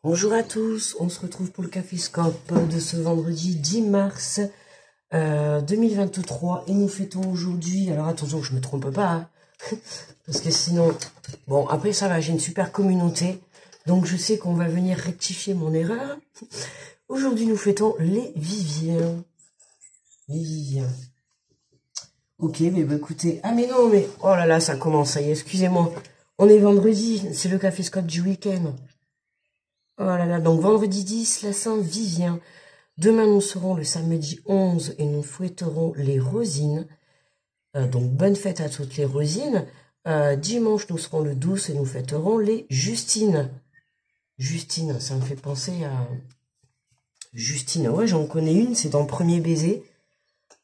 Bonjour à tous, on se retrouve pour le Caféscope de ce vendredi 10 mars 2023 et nous fêtons aujourd'hui, alors attention que je me trompe pas, hein, parce que sinon, bon après ça va, j'ai une super communauté, donc je sais qu'on va venir rectifier mon erreur. Aujourd'hui nous fêtons les Viviens. Les Viviens. Ok, mais bah, écoutez, ah mais non, mais oh là là, ça commence, ça y est, excusez-moi, on est vendredi, c'est le Caféscope du week-end. Oh là là, donc vendredi 10, la Sainte Vivien. Demain, nous serons le samedi 11 et nous fêterons les Rosines. Donc, bonne fête à toutes les Rosines. Dimanche, nous serons le 12 et nous fêterons les Justines. Justine, ça me fait penser à... Justine, ouais, j'en connais une, c'est dans Premier Baiser.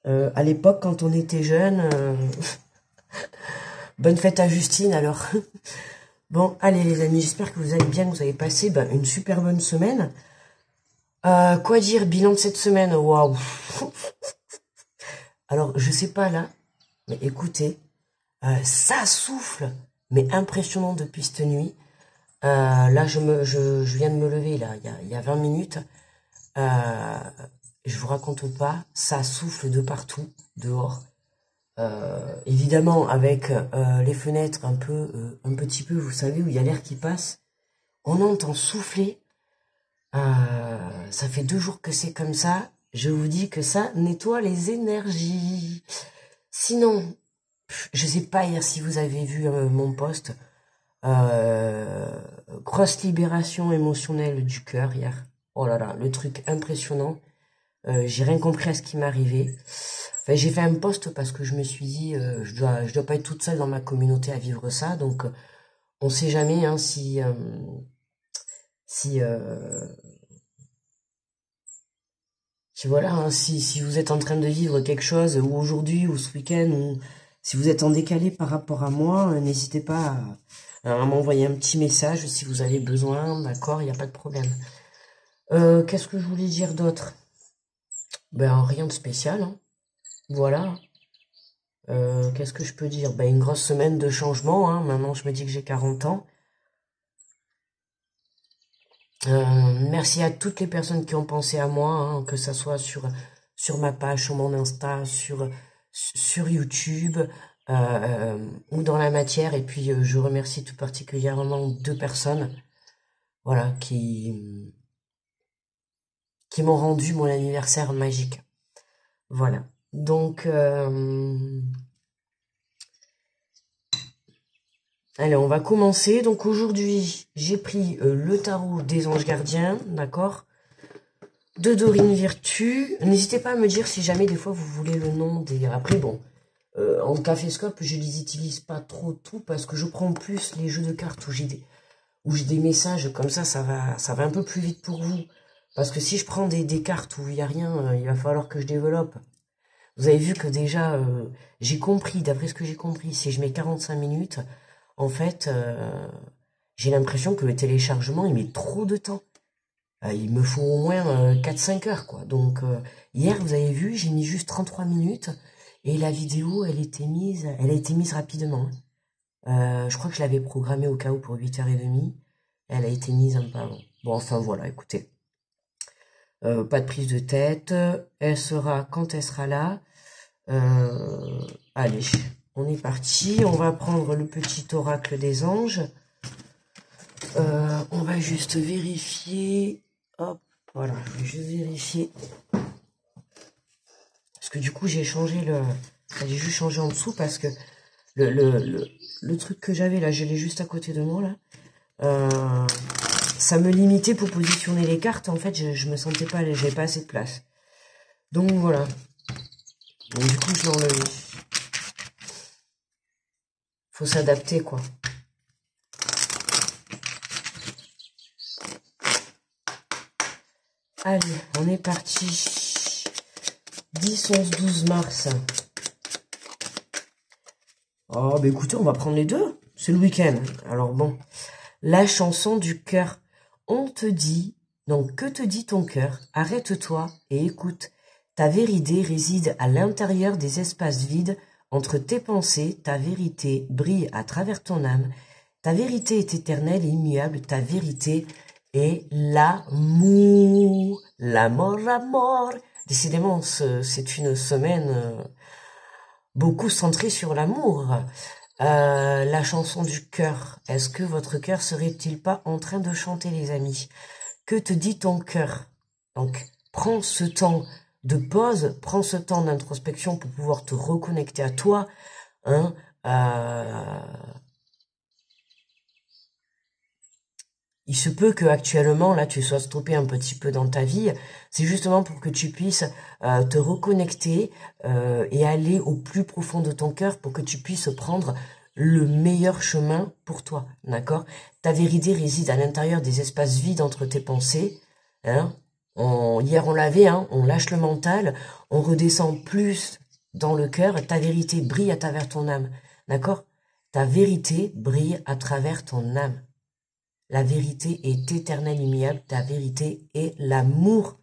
À l'époque, quand on était jeune... Bonne fête à Justine, alors... Bon, allez les amis, j'espère que vous allez bien, que vous avez passé une super bonne semaine. Quoi dire, bilan de cette semaine, waouh. Alors, je sais pas là, mais écoutez, ça souffle, mais impressionnant depuis cette nuit. Là, je viens de me lever, là, il y a 20 minutes. Je vous raconte pas, ça souffle de partout, dehors. Évidemment avec les fenêtres un petit peu, vous savez, où il y a l'air qui passe, on entend souffler. Ça fait 2 jours que c'est comme ça. Je vous dis que ça nettoie les énergies. Sinon, je sais pas hier si vous avez vu mon post, grosse libération émotionnelle du cœur hier. Oh là là, le truc impressionnant. J'ai rien compris à ce qui m'arrivait. Enfin, j'ai fait un post parce que je me suis dit, je dois pas être toute seule dans ma communauté à vivre ça, donc on sait jamais hein, si voilà, hein, si vous êtes en train de vivre quelque chose, ou aujourd'hui, ou ce week-end, ou si vous êtes en décalé par rapport à moi, n'hésitez pas à m'envoyer un petit message si vous avez besoin, d'accord, il n'y a pas de problème. Qu'est-ce que je voulais dire d'autre? Ben, rien de spécial, hein. Voilà. Qu'est-ce que je peux dire? Ben, une grosse semaine de changement, hein. Maintenant, je me dis que j'ai 40 ans. Merci à toutes les personnes qui ont pensé à moi, hein, que ça soit sur ma page, sur mon Insta, sur YouTube, ou dans la matière. Et puis, je remercie tout particulièrement 2 personnes, voilà, qui m'ont rendu mon anniversaire magique. Voilà. Donc, allez, on va commencer. Donc aujourd'hui, j'ai pris le tarot des anges gardiens, d'accord, de Dorine Virtue. N'hésitez pas à me dire si jamais des fois vous voulez le nom des... Après, bon, en Caféscope, je les utilise pas trop tout parce que je prends plus les jeux de cartes où j'ai des messages comme ça va un peu plus vite pour vous. Parce que si je prends des cartes où il n'y a rien, il va falloir que je développe. Vous avez vu que déjà, j'ai compris, d'après ce que j'ai compris, si je mets 45 minutes, en fait, j'ai l'impression que le téléchargement, il met trop de temps. Il me faut au moins 4-5 heures, quoi. Donc, hier, vous avez vu, j'ai mis juste 33 minutes, et la vidéo, elle a été mise rapidement. Je crois que je l'avais programmée au cas où pour 8h30. Elle a été mise un peu avant. Bon, enfin, voilà, écoutez. Pas de prise de tête. Elle sera quand elle sera là. Allez, on est parti. On va prendre le petit oracle des anges. On va juste vérifier. Hop, voilà, je vais juste vérifier. Parce que du coup, j'ai changé j'ai juste changé en dessous parce que le truc que j'avais là, je l'ai juste à côté de moi là. Ça me limitait pour positionner les cartes. En fait, je me sentais pas, j'avais pas assez de place. Donc voilà. Donc du coup, je l'ai enlevé. Faut s'adapter, quoi. Allez, on est parti. 10, 11, 12 mars. Oh, bah écoutez, on va prendre les deux. C'est le week-end. Alors bon. La chanson du cœur. On te dit, donc que te dit ton cœur? Arrête-toi et écoute. Ta vérité réside à l'intérieur des espaces vides entre tes pensées. Ta vérité brille à travers ton âme. Ta vérité est éternelle et immuable. Ta vérité et l'amour. L'amour. Décidément, c'est une semaine beaucoup centrée sur l'amour. La chanson du cœur. Est-ce que votre cœur serait-il pas en train de chanter, les amis? Que te dit ton cœur? Donc, prends ce temps de pause, prends ce temps d'introspection pour pouvoir te reconnecter à toi. Hein, il se peut que actuellement là tu sois stoppé un petit peu dans ta vie. C'est justement pour que tu puisses te reconnecter et aller au plus profond de ton cœur pour que tu puisses prendre le meilleur chemin pour toi, d'accord? Ta vérité réside à l'intérieur des espaces vides entre tes pensées. Hein? Hier on l'avait, hein, on lâche le mental, on redescend plus dans le cœur. Ta vérité brille à travers ton âme, d'accord? Ta vérité brille à travers ton âme. La vérité est éternelle, immuable. Ta vérité est l'amour.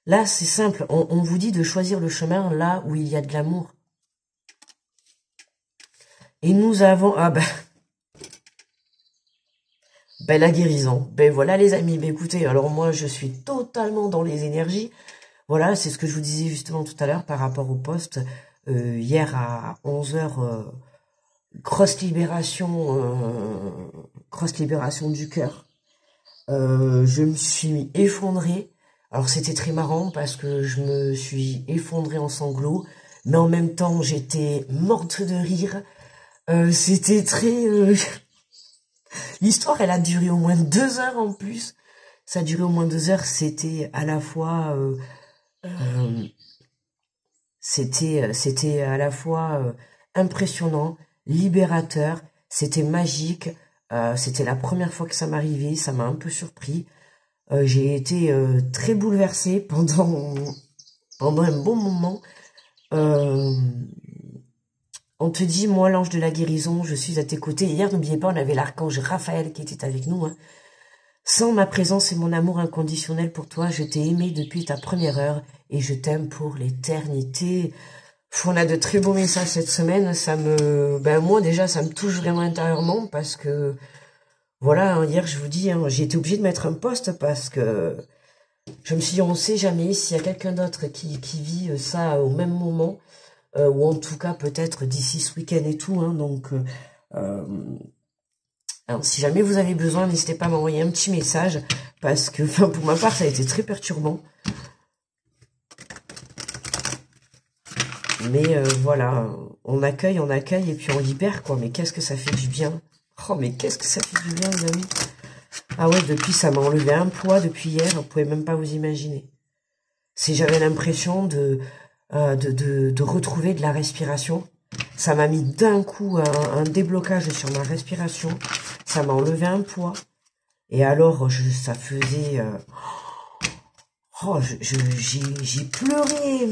Là, c'est simple. On vous dit de choisir le chemin là où il y a de l'amour. Et nous avons... Ah ben... Ben la guérison. Ben voilà les amis. Ben écoutez, alors moi je suis totalement dans les énergies. Voilà, c'est ce que je vous disais justement tout à l'heure par rapport au post. Hier à 11 h cross libération du cœur. Je me suis effondrée. Alors c'était très marrant parce que je me suis effondrée en sanglots, mais en même temps j'étais morte de rire. C'était très... L'histoire elle a duré au moins 2 heures en plus. Ça a duré au moins 2 heures. C'était à la fois... c'était à la fois impressionnant, libérateur, c'était magique. C'était la première fois que ça m'arrivait, ça m'a un peu surpris. J'ai été très bouleversée pendant un bon moment. On te dit, moi, l'ange de la guérison, je suis à tes côtés. Hier, n'oubliez pas, on avait l'archange Raphaël qui était avec nous. Hein. Sans ma présence et mon amour inconditionnel pour toi, je t'ai aimé depuis ta première heure et je t'aime pour l'éternité. On a de très beaux messages cette semaine. Ça me, moi déjà, ça me touche vraiment intérieurement parce que, voilà, hein, hier je vous dis, hein, j'ai été obligée de mettre un post parce que je me suis dit, on ne sait jamais s'il y a quelqu'un d'autre qui vit ça au même moment, ou en tout cas peut-être d'ici ce week-end et tout. Hein, donc, alors, si jamais vous avez besoin, n'hésitez pas à m'envoyer un petit message parce que, enfin, pour ma part, ça a été très perturbant. Mais voilà, on accueille et puis on libère, quoi. Mais qu'est-ce que ça fait du bien. Oh, mais qu'est-ce que ça fait du bien, les amis. Ah ouais, depuis, ça m'a enlevé un poids depuis hier, vous pouvez même pas vous imaginer. Si j'avais l'impression de retrouver de la respiration, ça m'a mis d'un coup un déblocage sur ma respiration, ça m'a enlevé un poids. Et alors, ça faisait... j'ai pleuré,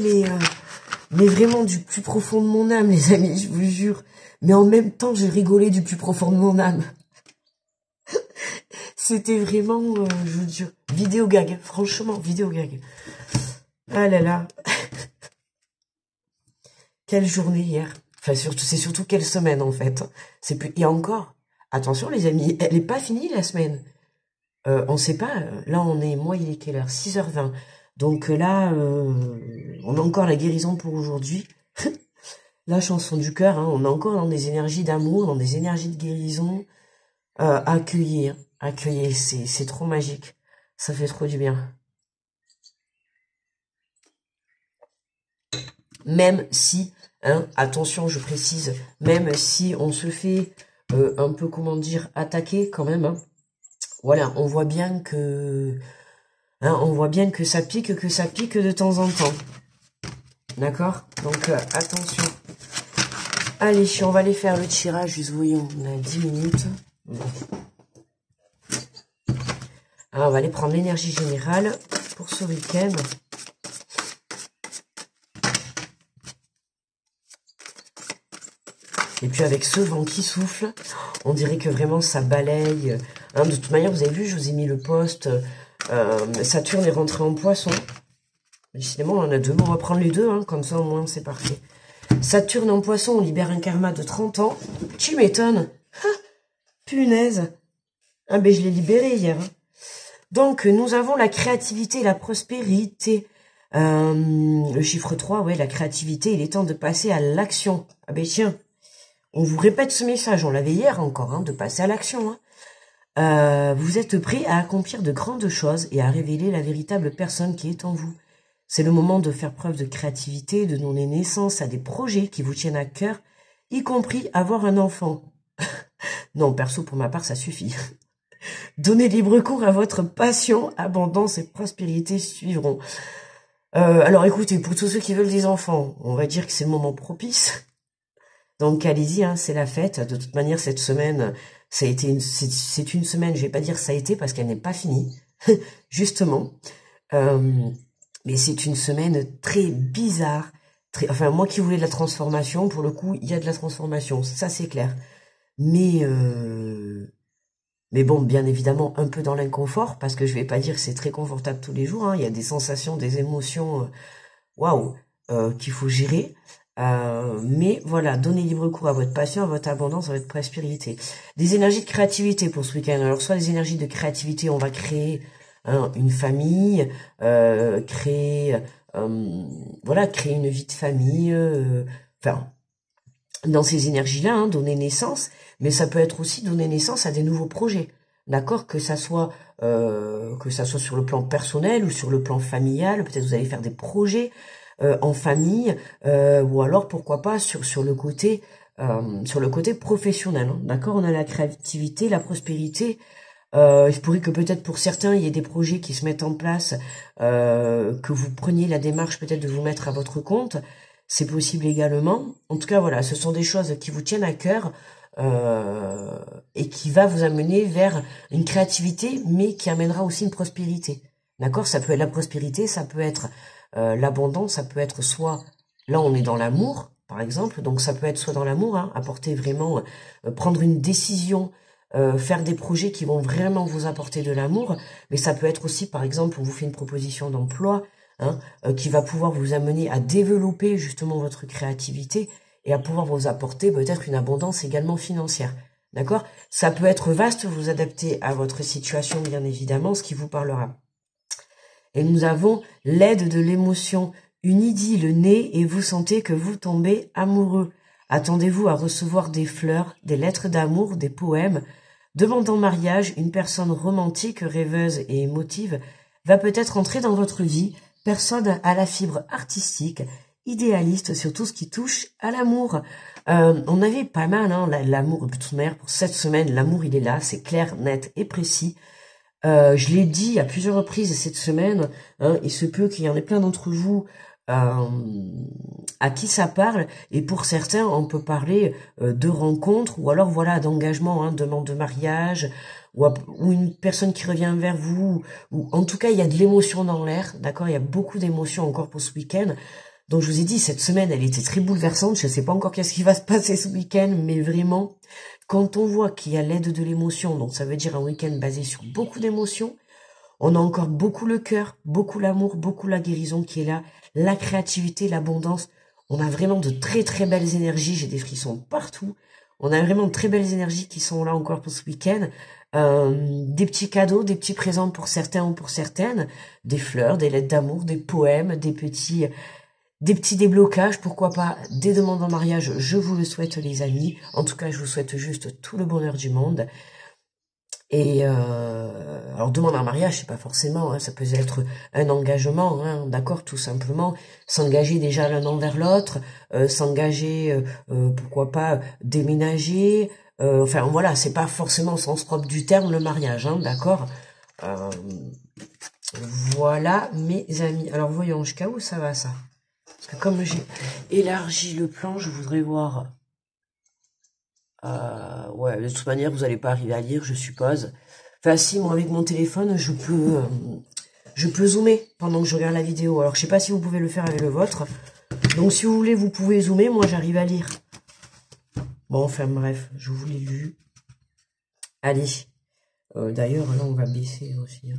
mais vraiment du plus profond de mon âme, les amis, je vous jure. Mais en même temps, j'ai rigolé du plus profond de mon âme. C'était vraiment, je vous jure, vidéo gag. Franchement, vidéo gag. Ah là là. Quelle journée hier. Enfin, c'est surtout quelle semaine, en fait. C'est plus... Et encore, attention, les amis, elle n'est pas finie, la semaine. On sait pas. Là, moi, il est quelle heure? 6h20. Donc là, on a encore la guérison pour aujourd'hui. La chanson du cœur, hein, on est encore dans des énergies d'amour, dans des énergies de guérison. Accueillir, c'est trop magique. Ça fait trop du bien. Même si, hein, attention, je précise, même si on se fait un peu, comment dire, attaquer quand même, hein, voilà, on voit bien que... Hein, on voit bien que ça pique de temps en temps. D'accord? Donc, attention. Allez, on va aller faire le tirage. Juste, voyons, on a 10 minutes. Bon. Alors, on va aller prendre l'énergie générale pour ce week-end. Et puis, avec ce vent qui souffle, on dirait que vraiment ça balaye. Hein, de toute manière, vous avez vu, je vous ai mis le post... Saturne est rentré en poisson. Décidément, on en a deux. Bon, on va prendre les deux, hein, comme ça au moins c'est parfait. Saturne en poisson, on libère un karma de 30 ans. Tu m'étonnes. Ah, punaise. Ah ben je l'ai libéré hier. Hein. Donc, nous avons la créativité et la prospérité. Le chiffre 3, ouais, la créativité, il est temps de passer à l'action. Ah ben tiens, on vous répète ce message, on l'avait hier encore, hein, de passer à l'action. Hein. Vous êtes prêts à accomplir de grandes choses et à révéler la véritable personne qui est en vous. C'est le moment de faire preuve de créativité, de donner naissance à des projets qui vous tiennent à cœur, y compris avoir un enfant. Non, perso, pour ma part, ça suffit. Donnez libre cours à votre passion, abondance et prospérité suivront. Alors écoutez, pour tous ceux qui veulent des enfants, on va dire que c'est le moment propice. Donc allez-y, hein, c'est la fête. De toute manière, cette semaine, ça a été c'est une semaine, je vais pas dire ça a été parce qu'elle n'est pas finie, justement. Mais c'est une semaine très bizarre. Enfin, moi qui voulais de la transformation, pour le coup, il y a de la transformation, ça c'est clair. Mais bon, bien évidemment, un peu dans l'inconfort, parce que je vais pas dire que c'est très confortable tous les jours. Hein. Il y a des sensations, des émotions, waouh, qu'il faut gérer. Mais voilà, donnez libre cours à votre passion, à votre abondance, à votre prospérité. Des énergies de créativité pour ce week-end. Alors, soit des énergies de créativité, on va créer une famille, créer une vie de famille, enfin, dans ces énergies-là, hein, donner naissance, mais ça peut être aussi donner naissance à des nouveaux projets, d'accord, que ça soit sur le plan personnel ou sur le plan familial, peut-être vous allez faire des projets en famille, ou alors pourquoi pas sur le côté professionnel, hein, d'accord, on a la créativité, la prospérité. Il pourrait que peut-être pour certains, il y ait des projets qui se mettent en place, que vous preniez la démarche peut-être de vous mettre à votre compte. C'est possible également. En tout cas, voilà, ce sont des choses qui vous tiennent à cœur et qui va vous amener vers une créativité, mais qui amènera aussi une prospérité. D'accord? Ça peut être la prospérité, ça peut être l'abondance, ça peut être soit, là on est dans l'amour, par exemple, donc ça peut être soit dans l'amour, hein, apporter vraiment, prendre une décision, faire des projets qui vont vraiment vous apporter de l'amour, mais ça peut être aussi, par exemple, on vous fait une proposition d'emploi, hein, qui va pouvoir vous amener à développer justement votre créativité et à pouvoir vous apporter peut-être une abondance également financière. D'accord? Ça peut être vaste, vous adaptez à votre situation, bien évidemment, ce qui vous parlera. Et nous avons l'aide de l'émotion, une idylle naît et vous sentez que vous tombez amoureux. Attendez-vous à recevoir des fleurs, des lettres d'amour, des poèmes. Demandant mariage, une personne romantique, rêveuse et émotive va peut-être entrer dans votre vie, personne à la fibre artistique, idéaliste sur tout ce qui touche à l'amour. On avait pas mal, hein, l'amour, de toute manière, pour cette semaine, l'amour il est là, c'est clair, net et précis. Je l'ai dit à plusieurs reprises cette semaine, hein, il se peut qu'il y en ait plein d'entre vous à qui ça parle, et pour certains on peut parler de rencontres ou alors voilà d'engagement, hein, demande de mariage ou une personne qui revient vers vous, ou en tout cas il y a de l'émotion dans l'air, d'accord, il y a beaucoup d'émotions encore pour ce week-end. Donc je vous ai dit, cette semaine elle était très bouleversante, je ne sais pas encore qu'est-ce qui va se passer ce week-end, mais vraiment quand on voit qu'il y a l'aide de l'émotion, donc ça veut dire un week-end basé sur beaucoup d'émotions, on a encore beaucoup le cœur, beaucoup l'amour, beaucoup la guérison qui est là, la créativité, l'abondance. On a vraiment de très très belles énergies, j'ai des frissons partout. On a vraiment de très belles énergies qui sont là encore pour ce week-end. Des petits cadeaux, des petits présents pour certains ou pour certaines, des fleurs, des lettres d'amour, des poèmes, des petits déblocages, pourquoi pas des demandes en mariage, je vous le souhaite les amis. En tout cas, je vous souhaite juste tout le bonheur du monde. Et alors demande en mariage, c'est pas forcément, hein, ça peut être un engagement, hein, d'accord, tout simplement, s'engager déjà l'un envers l'autre, s'engager, pourquoi pas déménager, enfin voilà, c'est pas forcément au sens propre du terme le mariage, hein, d'accord. Voilà mes amis. Alors voyons jusqu'à où ça va ça. Parce que comme j'ai élargi le plan, je voudrais voir. Ouais, de toute manière, vous n'allez pas arriver à lire, je suppose. Enfin, si, moi, avec mon téléphone, je peux zoomer pendant que je regarde la vidéo. Alors, je sais pas si vous pouvez le faire avec le vôtre. Donc, si vous voulez, vous pouvez zoomer. Moi, j'arrive à lire. Bon, enfin, bref, je vous l'ai lu. Allez. D'ailleurs, là, on va baisser aussi. Hein.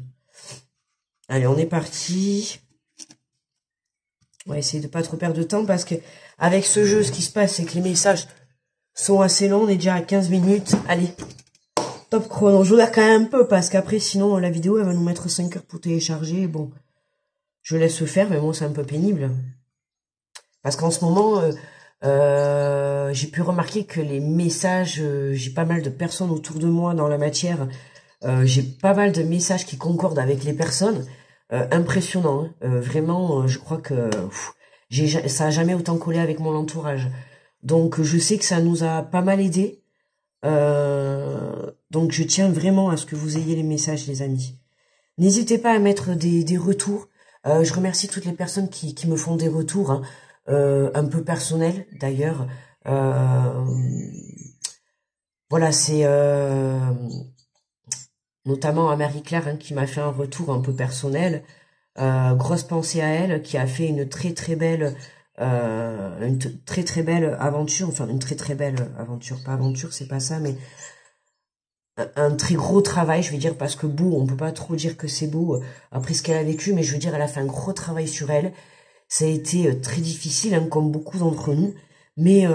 Allez, on est parti. On va essayer de pas trop perdre de temps parce que avec ce jeu, ce qui se passe, c'est que les messages sont assez longs. On est déjà à 15 minutes. Allez, Top chrono. Je regarde quand même un peu parce qu'après, sinon, la vidéo, elle va nous mettre 5 heures pour télécharger. Bon, je laisse faire, mais moi, c'est un peu pénible. Parce qu'en ce moment, j'ai pu remarquer que les messages, j'ai pas mal de personnes autour de moi dans la matière. J'ai pas mal de messages qui concordent avec les personnes. Impressionnant. Hein. Vraiment, je crois que ça a jamais autant collé avec mon entourage. Donc, je sais que ça nous a pas mal aidé. Donc je tiens vraiment à ce que vous ayez les messages, les amis. N'hésitez pas à mettre des retours. Je remercie toutes les personnes qui me font des retours, hein, un peu personnels d'ailleurs. Voilà, c'est notamment à Marie-Claire, hein, qui m'a fait un retour un peu personnel. Grosse pensée à elle, qui a fait une très très belle aventure, enfin une très très belle aventure, pas aventure, c'est pas ça, mais un très gros travail, je vais dire, parce que beau, on peut pas trop dire que c'est beau après ce qu'elle a vécu, mais je veux dire, elle a fait un gros travail sur elle. Ça a été très difficile, hein, comme beaucoup d'entre nous, mais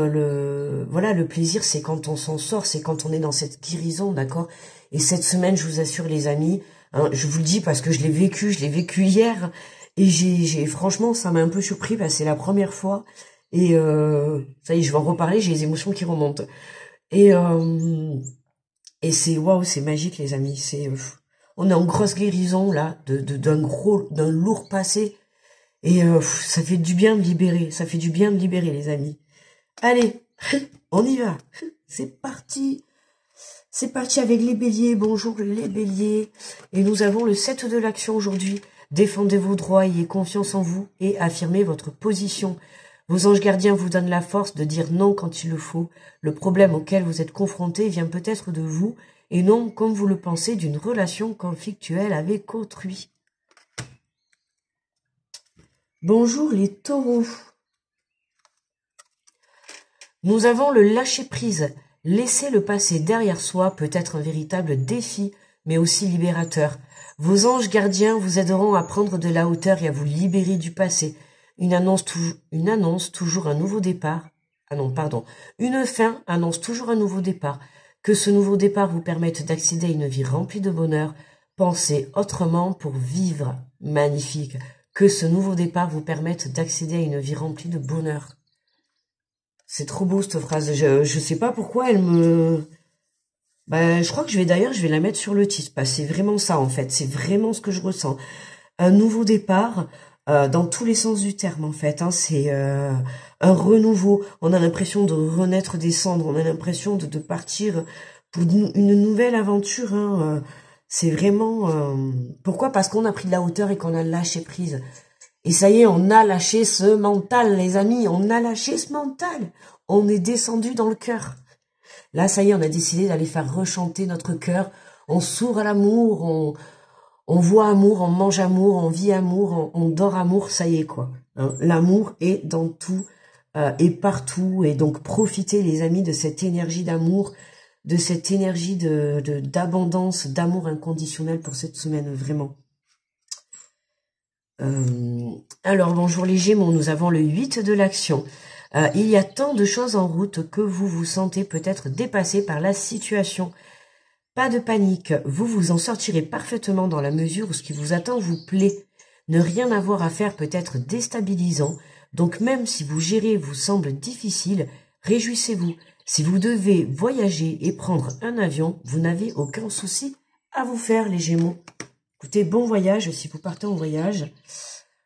voilà, le plaisir, c'est quand on s'en sort, c'est quand on est dans cette guérison, d'accord. Et cette semaine, je vous assure, les amis, hein, je vous le dis parce que je l'ai vécu hier, et franchement, ça m'a un peu surpris, parce que c'est la première fois, et ça y est, je vais en reparler, j'ai les émotions qui remontent. Et c'est waouh, c'est magique, les amis. On est en grosse guérison là, d'un lourd passé, et ça fait du bien de libérer. Ça fait du bien de libérer, les amis. Allez, on y va. C'est parti. C'est parti avec les béliers. Bonjour les béliers. Et nous avons le 7 de l'action aujourd'hui. Défendez vos droits, ayez confiance en vous et affirmez votre position. Vos anges gardiens vous donnent la force de dire non quand il le faut. Le problème auquel vous êtes confronté vient peut-être de vous et non, comme vous le pensez, d'une relation conflictuelle avec autrui. Bonjour les taureaux. Nous avons le lâcher-prise. Laisser le passé derrière soi peut être un véritable défi, mais aussi libérateur. Vos anges gardiens vous aideront à prendre de la hauteur et à vous libérer du passé. Une annonce, toujours un nouveau départ. Ah non, pardon. Une fin annonce toujours un nouveau départ. Que ce nouveau départ vous permette d'accéder à une vie remplie de bonheur. Pensez autrement pour vivre. Magnifique. Que ce nouveau départ vous permette d'accéder à une vie remplie de bonheur. C'est trop beau cette phrase. Je sais pas pourquoi elle me... je crois que je vais la mettre sur le titre. Parce que c'est vraiment ça en fait. C'est vraiment ce que je ressens. Un nouveau départ... dans tous les sens du terme en fait, hein, c'est un renouveau, on a l'impression de renaître des cendres, on a l'impression de partir pour une nouvelle aventure, hein, c'est vraiment... Pourquoi? Parce qu'on a pris de la hauteur et qu'on a lâché prise. Et ça y est, on a lâché ce mental, les amis, on a lâché ce mental, on est descendu dans le cœur. Là, ça y est, on a décidé d'aller faire rechanter notre cœur, on s'ouvre à l'amour, on voit amour, on mange amour, on vit amour, on dort amour, ça y est quoi. Hein, l'amour est dans tout et partout. Et donc profitez les amis de cette énergie d'amour, de cette énergie d'abondance, d'amour inconditionnel pour cette semaine, vraiment. Alors bonjour les Gémeaux, nous avons le 8 de l'action. Il y a tant de choses en route que vous vous sentez peut-être dépassé par la situation. Pas de panique, vous vous en sortirez parfaitement dans la mesure où ce qui vous attend vous plaît. Ne rien avoir à faire peut être déstabilisant, donc même si vous gérez vous semble difficile, réjouissez-vous. Si vous devez voyager et prendre un avion, vous n'avez aucun souci à vous faire, les Gémeaux. Écoutez, bon voyage si vous partez en voyage.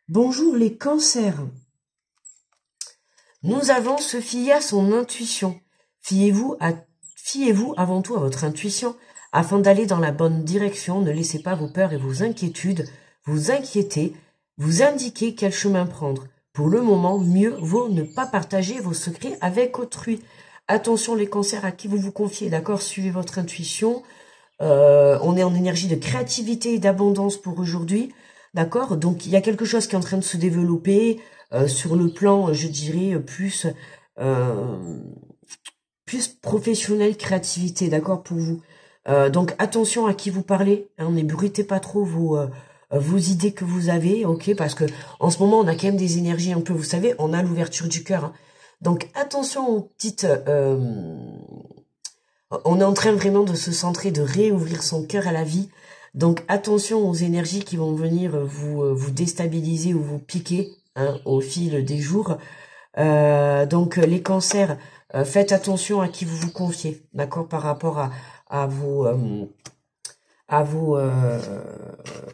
Bonjour les cancers. Nous avons se fier à son intuition. Fiez-vous avant tout à votre intuition. Afin d'aller dans la bonne direction, ne laissez pas vos peurs et vos inquiétudes vous inquiéter, vous indiquer quel chemin prendre. Pour le moment, mieux vaut ne pas partager vos secrets avec autrui. Attention les cancers à qui vous vous confiez, d'accord? Suivez votre intuition. On est en énergie de créativité et d'abondance pour aujourd'hui, d'accord? Donc il y a quelque chose qui est en train de se développer sur le plan, je dirais, plus professionnel, créativité, d'accord, pour vous. Donc attention à qui vous parlez, hein, n'ébruitez pas trop vos idées que vous avez, ok, parce que en ce moment on a quand même des énergies un peu, vous savez, on a l'ouverture du cœur, hein. Donc attention aux petites On est en train vraiment de se centrer, de réouvrir son cœur à la vie. Donc attention aux énergies qui vont venir vous déstabiliser ou vous piquer hein, au fil des jours. Donc les cancers, faites attention à qui vous vous confiez, d'accord, par rapport à vos à vos euh,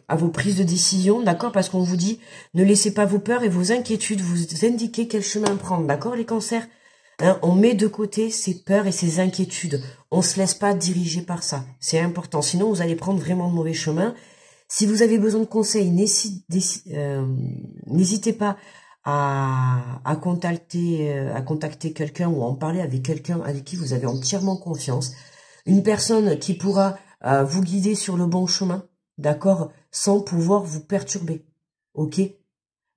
à vos prises de décision, d'accord, parce qu'on vous dit ne laissez pas vos peurs et vos inquiétudes vous indiquer quel chemin prendre, d'accord, les cancers. Hein, on met de côté ses peurs et ses inquiétudes. On se laisse pas diriger par ça. C'est important. Sinon, vous allez prendre vraiment de mauvais chemins. Si vous avez besoin de conseils, n'hésitez pas à contacter quelqu'un ou à en parler avec quelqu'un avec qui vous avez entièrement confiance. Une personne qui pourra vous guider sur le bon chemin, d'accord, sans pouvoir vous perturber. Ok?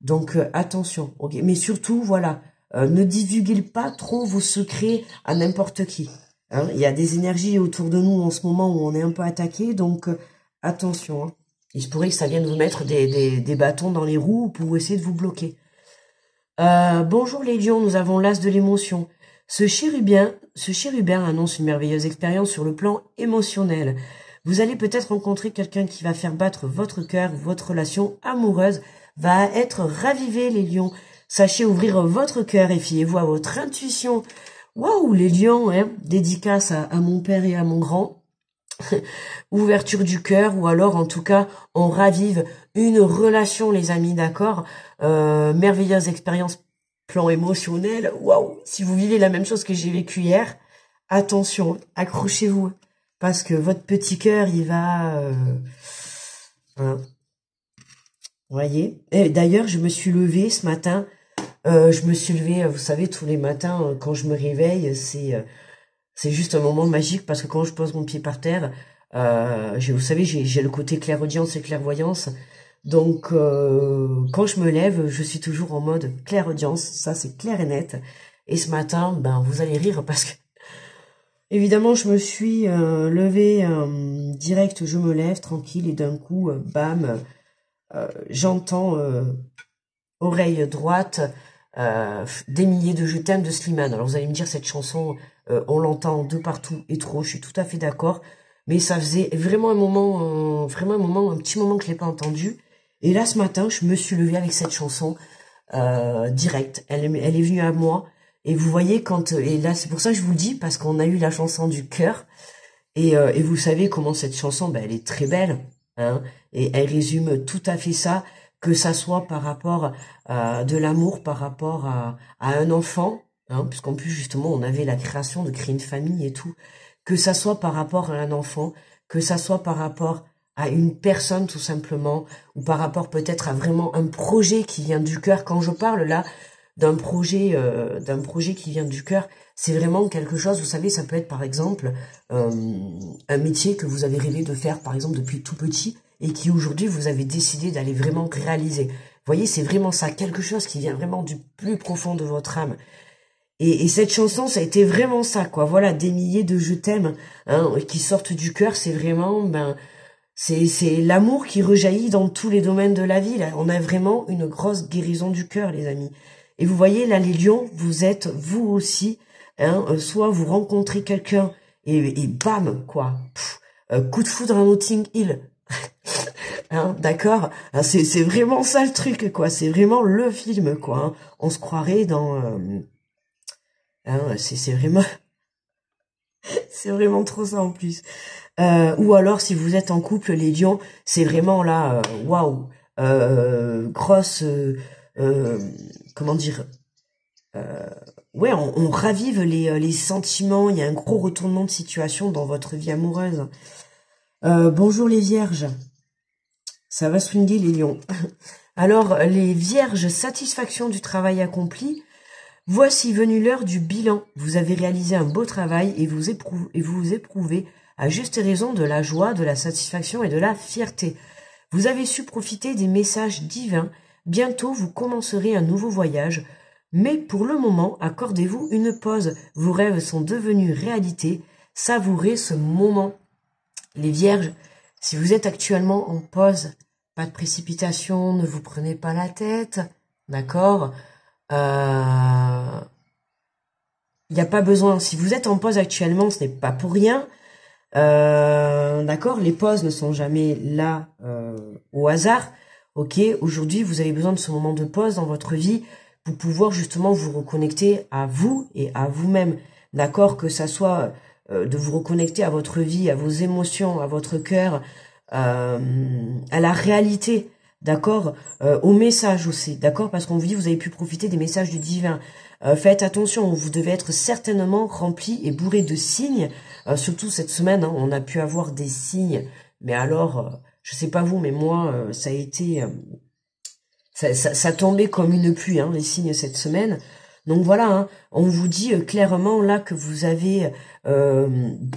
Donc, attention. Ok? Mais surtout, voilà. Ne divulguez pas trop vos secrets à n'importe qui. Hein. Il y a des énergies autour de nous en ce moment où on est un peu attaqué, donc attention. Hein. Il se pourrait que ça vienne vous mettre des bâtons dans les roues pour essayer de vous bloquer. Bonjour les lions, nous avons l'as de l'émotion. Ce chérubin annonce une merveilleuse expérience sur le plan émotionnel. Vous allez peut-être rencontrer quelqu'un qui va faire battre votre cœur, votre relation amoureuse va être ravivée les lions. Sachez ouvrir votre cœur et fiez-vous à votre intuition. Waouh, les lions, hein, dédicace à mon père et à mon grand. Ouverture du cœur, ou alors en tout cas, on ravive une relation, les amis, d'accord. Merveilleuse expérience, plan émotionnel. Waouh, si vous vivez la même chose que j'ai vécu hier, attention, accrochez-vous, parce que votre petit cœur, il va... hein. Vous voyez. Et d'ailleurs, je me suis levée ce matin. Je me suis levée, vous savez, tous les matins, quand je me réveille, c'est juste un moment magique parce que quand je pose mon pied par terre, vous savez, j'ai le côté clairaudience et clairvoyance. Donc, quand je me lève, je suis toujours en mode clairaudience. Ça, c'est clair et net. Et ce matin, ben, vous allez rire parce que, évidemment, je me suis levée direct, je me lève tranquille et d'un coup, bam, j'entends oreille droite des milliers de je t'aime de Slimane. Alors vous allez me dire cette chanson on l'entend de partout et trop, je suis tout à fait d'accord, mais ça faisait vraiment un petit moment que je l'ai pas entendu. Et là ce matin je me suis levée avec cette chanson direct, elle est venue à moi. Et vous voyez et là c'est pour ça que je vous le dis, parce qu'on a eu la chanson du cœur et vous savez comment cette chanson, ben, elle est très belle, hein, et elle résume tout à fait ça, que ça soit par rapport à de l'amour, par rapport à un enfant, hein, puisqu'en plus justement on avait la création de créer une famille et tout, que ça soit par rapport à un enfant, que ça soit par rapport à une personne tout simplement, ou par rapport peut-être à vraiment un projet qui vient du cœur. Quand je parle là d'un projet qui vient du cœur, c'est vraiment quelque chose, vous savez, ça peut être par exemple un métier que vous avez rêvé de faire par exemple depuis tout petit et qui aujourd'hui vous avez décidé d'aller vraiment réaliser. Vous voyez, c'est vraiment ça, quelque chose qui vient vraiment du plus profond de votre âme. Et cette chanson, ça a été vraiment ça, quoi. Voilà, des milliers de je t'aime hein, qui sortent du cœur, c'est vraiment, c'est l'amour qui rejaillit dans tous les domaines de la vie. Là. On a vraiment une grosse guérison du cœur, les amis. Et vous voyez, là, les lions, vous êtes, vous aussi, hein, soit vous rencontrez quelqu'un et bam, quoi. Coup de foudre à Notting Hill. Hein, d'accord, c'est vraiment ça le truc, quoi. C'est vraiment le film, quoi. Hein. On se croirait dans... hein, c'est vraiment... c'est vraiment trop ça, en plus. Ou alors, si vous êtes en couple, les lions, c'est vraiment là... waouh, grosse... comment dire... ouais, on ravive les sentiments. Il y a un gros retournement de situation dans votre vie amoureuse. Bonjour les vierges. Ça va swinguer les lions. Alors, les vierges, satisfaction du travail accompli. Voici venue l'heure du bilan. Vous avez réalisé un beau travail et vous éprouvez à juste raison de la joie, de la satisfaction et de la fierté. Vous avez su profiter des messages divins. Bientôt, vous commencerez un nouveau voyage. Mais pour le moment, accordez-vous une pause. Vos rêves sont devenus réalité. Savourez ce moment. Les vierges, si vous êtes actuellement en pause, pas de précipitation, ne vous prenez pas la tête, d'accord. Il Il n'y a pas besoin. Si vous êtes en pause actuellement, ce n'est pas pour rien. D'accord, les pauses ne sont jamais là au hasard. Ok, aujourd'hui, vous avez besoin de ce moment de pause dans votre vie pour pouvoir justement vous reconnecter à vous et à vous-même. D'accord, que ça soit de vous reconnecter à votre vie, à vos émotions, à votre cœur, à la réalité. D'accord, au message aussi. D'accord, parce qu'on vous dit vous avez pu profiter des messages du divin. Faites attention, vous devez être certainement rempli et bourré de signes. Surtout cette semaine, hein, on a pu avoir des signes. Mais alors, je sais pas vous, mais moi, ça a été... ça tombait comme une pluie, hein, les signes cette semaine. Donc voilà, hein, on vous dit clairement là que vous avez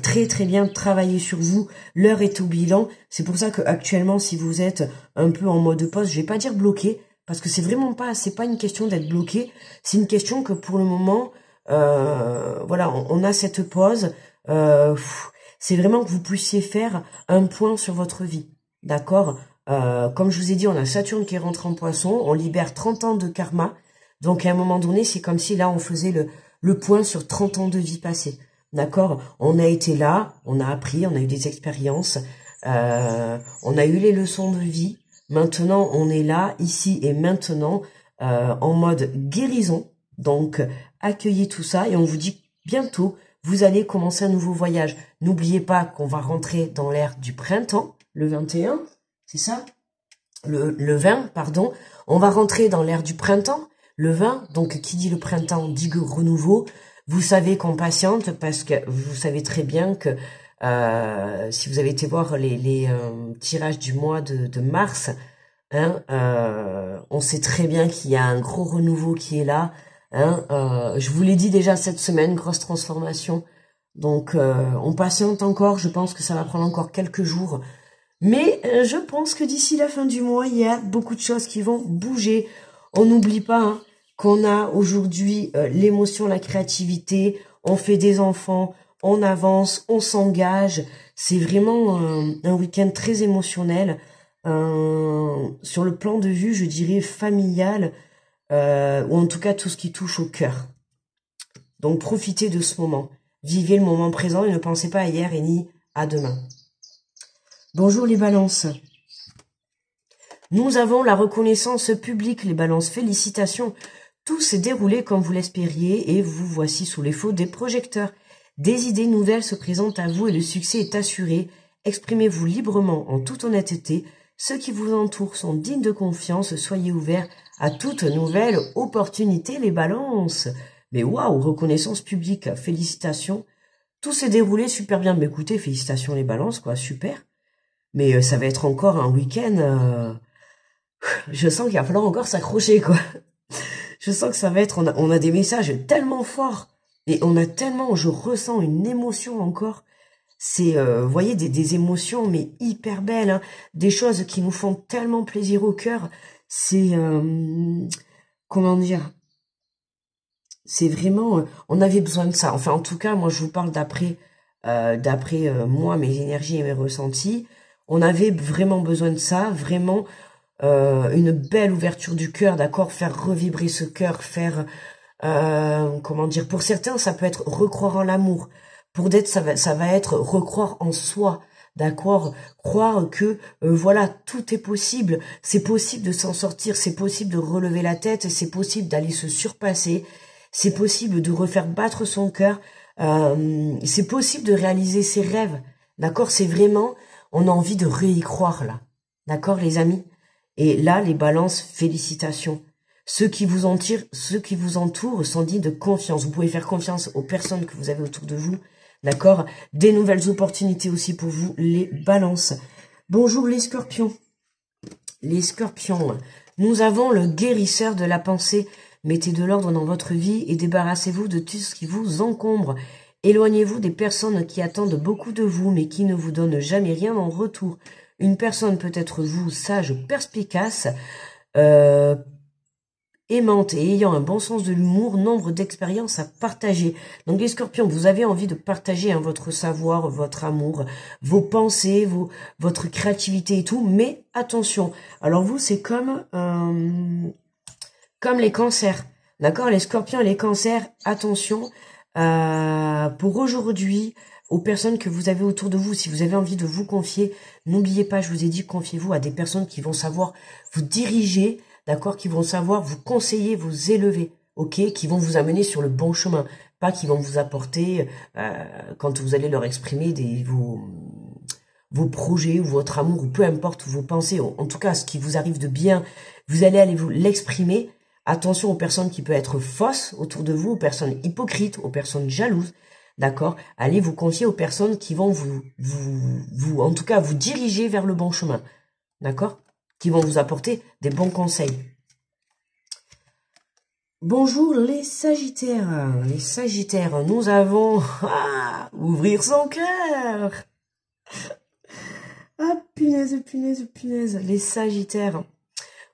très très bien travaillé sur vous. L'heure est au bilan. C'est pour ça que actuellement, si vous êtes un peu en mode pause, je vais pas dire bloqué, parce que c'est vraiment pas, c'est pas une question d'être bloqué. C'est une question que pour le moment, voilà, on a cette pause. C'est vraiment que vous puissiez faire un point sur votre vie, d'accord. Comme je vous ai dit, on a Saturne qui rentre en Poisson, on libère 30 ans de karma. Donc à un moment donné, c'est comme si là on faisait le point sur 30 ans de vie passée. D'accord? On a été là, on a appris, on a eu des expériences, on a eu les leçons de vie. Maintenant, on est là, ici et maintenant, en mode guérison. Donc, accueillez tout ça et on vous dit bientôt, vous allez commencer un nouveau voyage. N'oubliez pas qu'on va rentrer dans l'ère du printemps, le 21, c'est ça? Le 20, pardon. On va rentrer dans l'ère du printemps, le 20. Donc, qui dit le printemps dit renouveau. Vous savez qu'on patiente parce que vous savez très bien que si vous avez été voir les tirages du mois de mars, hein, on sait très bien qu'il y a un gros renouveau qui est là. Hein, je vous l'ai dit déjà cette semaine, grosse transformation. Donc, on patiente encore. Je pense que ça va prendre encore quelques jours. Mais je pense que d'ici la fin du mois, il y a beaucoup de choses qui vont bouger. On n'oublie pas hein, qu'on a aujourd'hui l'émotion, la créativité. On fait des enfants, on avance, on s'engage. C'est vraiment un week-end très émotionnel. Sur le plan de vue, je dirais familial, ou en tout cas tout ce qui touche au cœur. Donc profitez de ce moment. Vivez le moment présent et ne pensez pas à hier et ni à demain. Bonjour les balances. Nous avons la reconnaissance publique, les balances. Félicitations. Tout s'est déroulé comme vous l'espériez et vous voici sous les feux des projecteurs. Des idées nouvelles se présentent à vous et le succès est assuré. Exprimez-vous librement en toute honnêteté. Ceux qui vous entourent sont dignes de confiance. Soyez ouverts à toute nouvelle opportunité, les balances. Mais waouh, reconnaissance publique. Félicitations. Tout s'est déroulé super bien. Mais écoutez, félicitations les balances, quoi. Super. Mais ça va être encore un week-end. Je sens qu'il va falloir encore s'accrocher, quoi. Je sens que ça va être... On a des messages tellement forts. Et on a tellement... Je ressens une émotion encore. C'est, vous voyez, des émotions, mais hyper belles. Hein, des choses qui nous font tellement plaisir au cœur. C'est... comment dire? C'est vraiment... on avait besoin de ça. Enfin, en tout cas, moi, je vous parle d'après moi, mes énergies et mes ressentis. On avait vraiment besoin de ça, vraiment une belle ouverture du cœur, d'accord, faire revibrer ce cœur, faire, comment dire, pour certains, ça peut être recroire en l'amour, pour d'autres, ça va être recroire en soi, d'accord, croire que, voilà, tout est possible, c'est possible de s'en sortir, c'est possible de relever la tête, c'est possible d'aller se surpasser, c'est possible de refaire battre son cœur, c'est possible de réaliser ses rêves, d'accord, c'est vraiment... On a envie de y croire, là. D'accord, les amis? Et là, les balances, félicitations. Ceux qui vous entourent sont dignes de confiance. Vous pouvez faire confiance aux personnes que vous avez autour de vous. D'accord? Des nouvelles opportunités aussi pour vous, les balances. Bonjour, les scorpions. Les scorpions. Nous avons le guérisseur de la pensée. Mettez de l'ordre dans votre vie et débarrassez-vous de tout ce qui vous encombre. Éloignez-vous des personnes qui attendent beaucoup de vous, mais qui ne vous donnent jamais rien en retour. Une personne peut être vous, sage, perspicace, aimante et ayant un bon sens de l'humour, nombre d'expériences à partager. Donc les scorpions, vous avez envie de partager hein, votre savoir, votre amour, vos pensées, votre créativité et tout, mais attention. Alors vous, c'est comme les cancers. D'accord, les scorpions et les cancers, attention. Pour aujourd'hui, aux personnes que vous avez autour de vous, si vous avez envie de vous confier, n'oubliez pas, je vous ai dit, confiez-vous à des personnes qui vont savoir vous diriger, d'accord, qui vont savoir vous conseiller, vous élever, ok, qui vont vous amener sur le bon chemin, pas qui vont vous apporter, quand vous allez leur exprimer vos projets ou votre amour ou peu importe vos pensées, en tout cas ce qui vous arrive de bien, vous allez aller vous l'exprimer. Attention aux personnes qui peuvent être fausses autour de vous, aux personnes hypocrites, aux personnes jalouses, d'accord? Allez vous confier aux personnes qui vont en tout cas vous diriger vers le bon chemin, d'accord? Qui vont vous apporter des bons conseils. Bonjour les Sagittaires. Les Sagittaires, nous avons ouvrir son cœur. Ah, punaise, punaise, punaise. Les Sagittaires.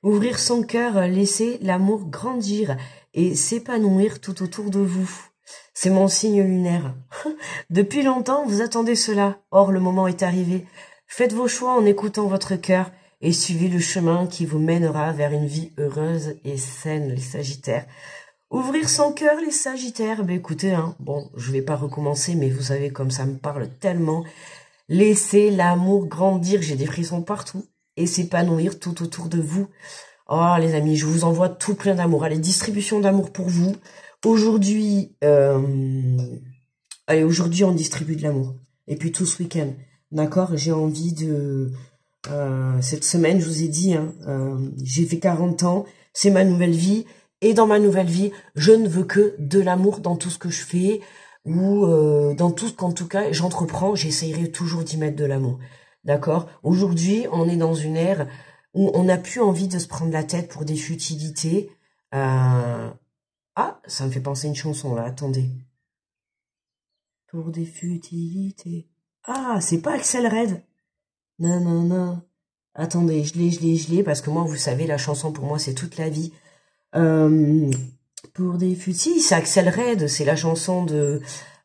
Ouvrir son cœur, laisser l'amour grandir et s'épanouir tout autour de vous. C'est mon signe lunaire. Depuis longtemps, vous attendez cela. Or, le moment est arrivé. Faites vos choix en écoutant votre cœur et suivez le chemin qui vous mènera vers une vie heureuse et saine, les Sagittaires. Ouvrir son cœur, les Sagittaires. Ben écoutez, bon, je vais pas recommencer, mais vous savez comme ça me parle tellement. Laissez l'amour grandir, j'ai des frissons partout, et s'épanouir tout autour de vous. Oh les amis, je vous envoie tout plein d'amour. Allez, distribution d'amour pour vous. Aujourd'hui, allez, aujourd'hui on distribue de l'amour. Et puis tout ce week-end, d'accord? J'ai envie de... cette semaine, je vous ai dit, j'ai fait 40 ans, c'est ma nouvelle vie. Et dans ma nouvelle vie, je ne veux que de l'amour dans tout ce que je fais, ou dans tout ce qu'en tout cas j'entreprends, j'essayerai toujours d'y mettre de l'amour. D'accord? Aujourd'hui, on est dans une ère où on n'a plus envie de se prendre la tête pour des futilités. Ah, ça me fait penser à une chanson là, attendez. Pour des futilités. Ah, c'est pas Axel Red. Non, non, non. Attendez, je l'ai, parce que moi, vous savez, la chanson pour moi, c'est toute la vie. Pour des futilités, c'est Axel Red, c'est la chanson de...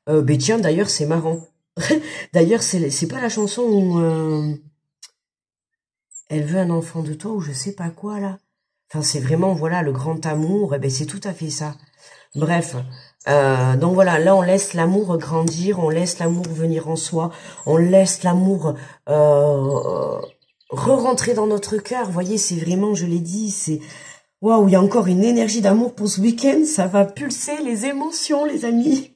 ben tiens, d'ailleurs, c'est marrant. D'ailleurs, c'est pas la chanson où elle veut un enfant de toi ou je sais pas quoi là. Enfin, c'est vraiment voilà le grand amour. Et ben c'est tout à fait ça. Bref, donc voilà, là on laisse l'amour grandir, on laisse l'amour venir en soi, on laisse l'amour re-rentrer dans notre cœur. Vous voyez, c'est vraiment, je l'ai dit, c'est waouh, il y a encore une énergie d'amour pour ce week-end. Ça va pulser les émotions, les amis.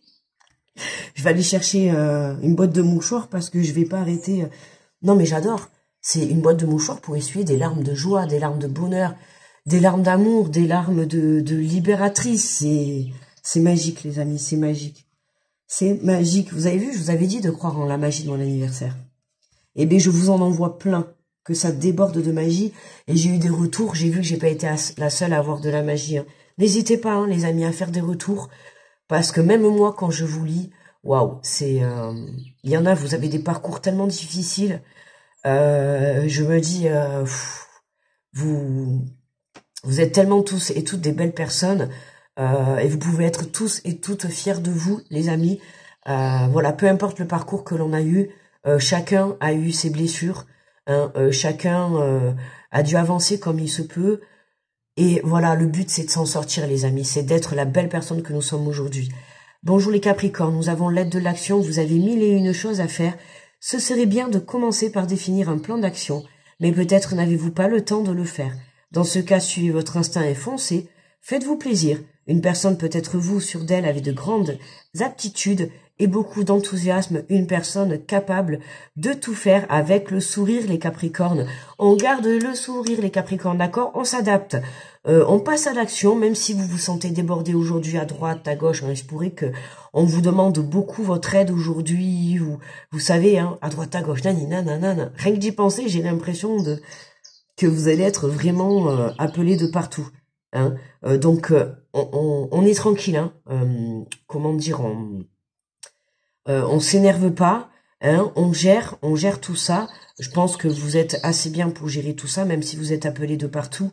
Je vais aller chercher une boîte de mouchoirs parce que je vais pas arrêter. Non mais j'adore. C'est une boîte de mouchoirs pour essuyer des larmes de joie, des larmes de bonheur, des larmes d'amour, des larmes de libératrice. C'est magique les amis, c'est magique. C'est magique. Vous avez vu, je vous avais dit de croire en la magie de mon anniversaire. Eh bien je vous en envoie plein, que ça déborde de magie. Et j'ai eu des retours, j'ai vu que j'ai pas été la seule à avoir de la magie. N'hésitez pas les amis à faire des retours. Parce que même moi, quand je vous lis, waouh, c'est... il y en a, vous avez des parcours tellement difficiles. Je me dis, vous êtes tellement tous et toutes des belles personnes. Et vous pouvez être tous et toutes fiers de vous, les amis. Voilà, peu importe le parcours que l'on a eu, chacun a eu ses blessures. Chacun a dû avancer comme il se peut. Et voilà, le but, c'est de s'en sortir, les amis. C'est d'être la belle personne que nous sommes aujourd'hui. Bonjour les Capricornes, nous avons l'aide de l'action. Vous avez 1001 choses à faire. Ce serait bien de commencer par définir un plan d'action. Mais peut-être n'avez-vous pas le temps de le faire. Dans ce cas, suivez votre instinct et foncez. Faites-vous plaisir. Une personne peut être vous, sûre d'elle, avec de grandes aptitudes et beaucoup d'enthousiasme. Une personne capable de tout faire avec le sourire, les Capricornes. On garde le sourire, les Capricornes, d'accord? On s'adapte. On passe à l'action, même si vous vous sentez débordé aujourd'hui à droite, à gauche. Il se pourrait que on vous demande beaucoup votre aide aujourd'hui, ou vous savez, à droite, à gauche, nanana. Rien que d'y penser, j'ai l'impression que vous allez être vraiment appelé de partout. Donc, on est tranquille. Comment dire, on s'énerve pas. On gère tout ça. Je pense que vous êtes assez bien pour gérer tout ça, même si vous êtes appelé de partout.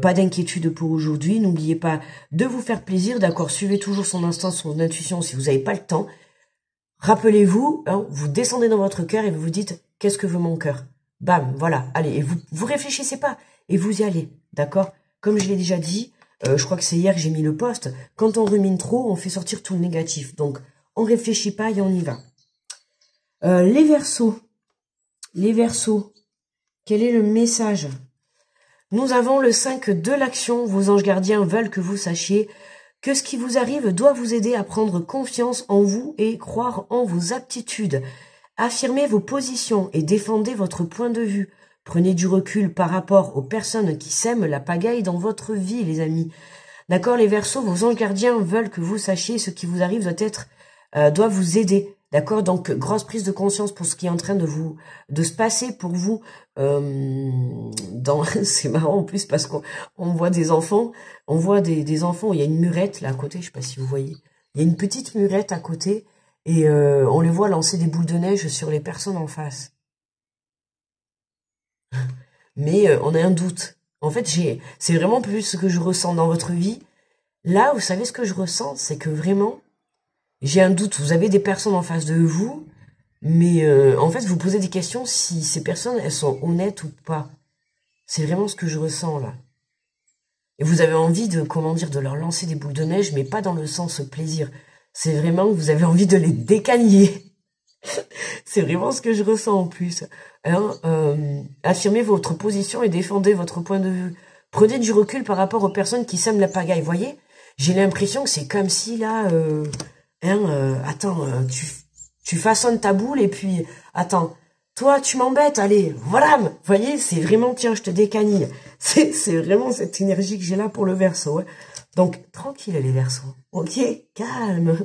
Pas d'inquiétude pour aujourd'hui. N'oubliez pas de vous faire plaisir, d'accord? Suivez toujours son instinct, son intuition si vous n'avez pas le temps. Rappelez-vous, vous descendez dans votre cœur et vous vous dites, qu'est-ce que veut mon cœur? Bam, voilà, allez, et vous réfléchissez pas, et vous y allez, d'accord? Comme je l'ai déjà dit, je crois que c'est hier que j'ai mis le post, quand on rumine trop, on fait sortir tout le négatif. Donc, on réfléchit pas et on y va. Les Verseaux, quel est le message? Nous avons le 5 de l'action. Vos anges gardiens veulent que vous sachiez que ce qui vous arrive doit vous aider à prendre confiance en vous et croire en vos aptitudes. Affirmez vos positions et défendez votre point de vue. Prenez du recul par rapport aux personnes qui sèment la pagaille dans votre vie, les amis. D'accord, les Verseaux, vos anges gardiens veulent que vous sachiez ce qui vous arrive doit vous aider. D'accord, donc grosse prise de conscience pour ce qui est en train de se passer pour vous. C'est marrant en plus parce qu'on voit des enfants, des enfants. Il y a une murette là à côté, je sais pas si vous voyez. Il y a une petite murette à côté et on les voit lancer des boules de neige sur les personnes en face. Mais on a un doute. En fait, c'est vraiment plus ce que je ressens dans votre vie. Là, vous savez ce que je ressens, c'est que vraiment j'ai un doute. Vous avez des personnes en face de vous, mais en fait, vous posez des questions si ces personnes, elles sont honnêtes ou pas. C'est vraiment ce que je ressens, là. Et vous avez envie de, de leur lancer des boules de neige, mais pas dans le sens plaisir. C'est vraiment que vous avez envie de les décagner. C'est vraiment ce que je ressens en plus. Hein, affirmez votre position et défendez votre point de vue. Prenez du recul par rapport aux personnes qui sèment la pagaille. Vous voyez, j'ai l'impression que c'est comme si, là... attends, tu façonnes ta boule et puis, attends, toi, tu m'embêtes, allez, voilà, vous voyez, c'est vraiment, tiens, je te décanille. C'est vraiment cette énergie que j'ai là pour le Verseau. Ouais. Donc, tranquille, les Verseaux, ok, calme.